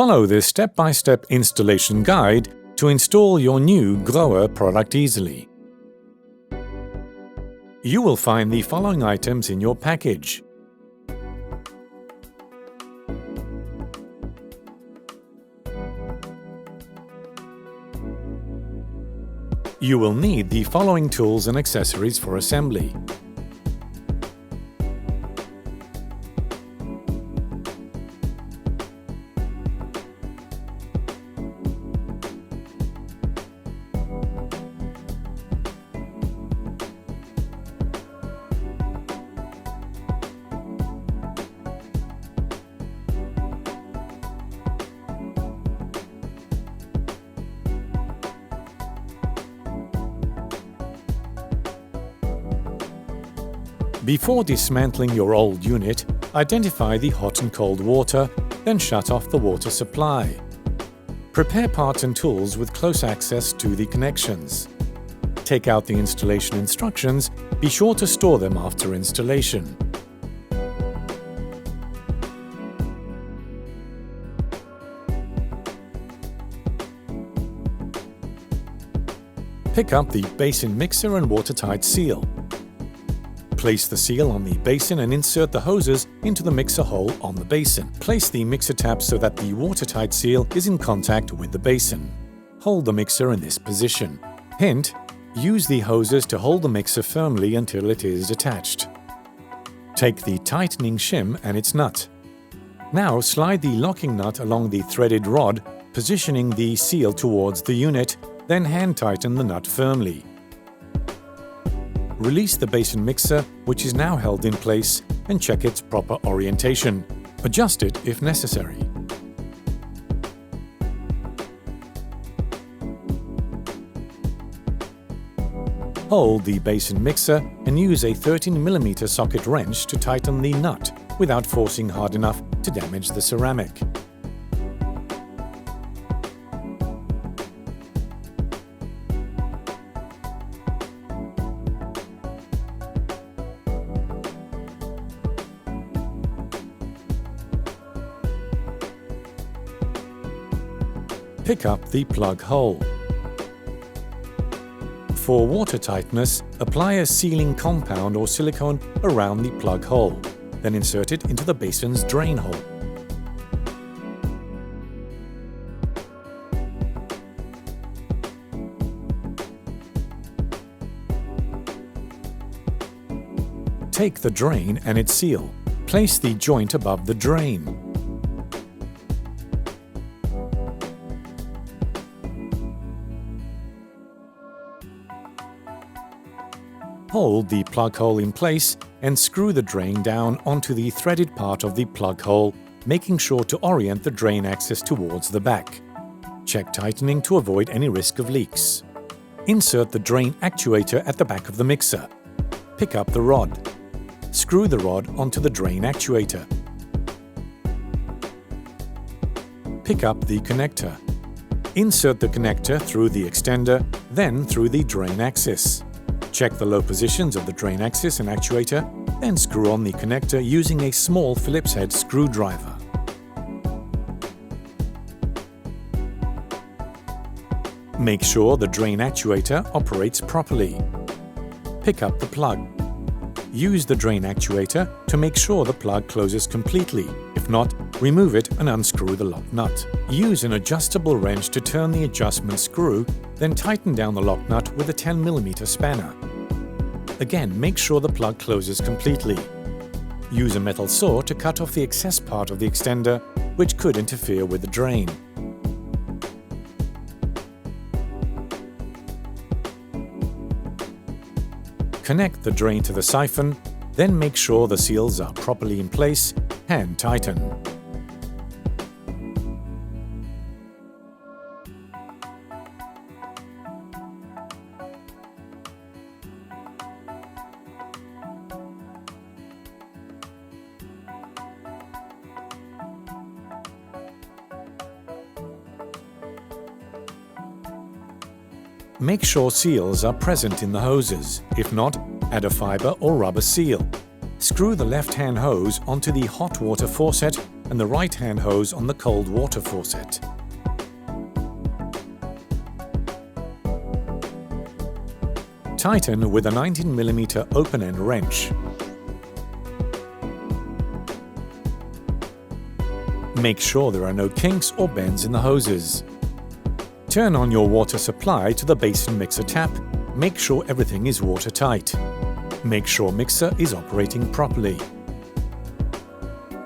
Follow this step-by-step installation guide to install your new GROHE product easily. You will find the following items in your package. You will need the following tools and accessories for assembly. Before dismantling your old unit, identify the hot and cold water, then shut off the water supply. Prepare parts and tools with close access to the connections. Take out the installation instructions. Be sure to store them after installation. Pick up the basin mixer and watertight seal. Place the seal on the basin and insert the hoses into the mixer hole on the basin. Place the mixer tap so that the watertight seal is in contact with the basin. Hold the mixer in this position. Hint: use the hoses to hold the mixer firmly until it is attached. Take the tightening shim and its nut. Now slide the locking nut along the threaded rod, positioning the seal towards the unit, then hand tighten the nut firmly. Release the basin mixer, which is now held in place, and check its proper orientation. Adjust it if necessary. Hold the basin mixer and use a 13mm socket wrench to tighten the nut without forcing hard enough to damage the ceramic. Pick up the plug hole. For water tightness, apply a sealing compound or silicone around the plug hole, then insert it into the basin's drain hole. Take the drain and its seal. Place the joint above the drain. Hold the plug hole in place and screw the drain down onto the threaded part of the plug hole, making sure to orient the drain axis towards the back. Check tightening to avoid any risk of leaks. Insert the drain actuator at the back of the mixer. Pick up the rod. Screw the rod onto the drain actuator. Pick up the connector. Insert the connector through the extender, then through the drain axis. Check the low positions of the drain axis and actuator, then screw on the connector using a small Phillips head screwdriver. Make sure the drain actuator operates properly. Pick up the plug. Use the drain actuator to make sure the plug closes completely. If not, remove it and unscrew the lock nut. Use an adjustable wrench to turn the adjustment screw, then tighten down the lock nut with a 10mm spanner. Again, make sure the plug closes completely. Use a metal saw to cut off the excess part of the extender, which could interfere with the drain. Connect the drain to the siphon, then make sure the seals are properly in place. Hand tighten. Make sure seals are present in the hoses. If not, add a fiber or rubber seal. Screw the left-hand hose onto the hot water faucet and the right-hand hose on the cold water faucet. Tighten with a 19mm open-end wrench. Make sure there are no kinks or bends in the hoses. Turn on your water supply to the basin mixer tap. Make sure everything is watertight. Make sure mixer is operating properly.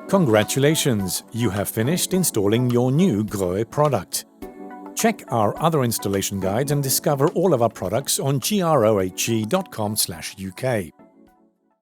Congratulations! You have finished installing your new GROHE product. Check our other installation guides and discover all of our products on grohe.com/UK.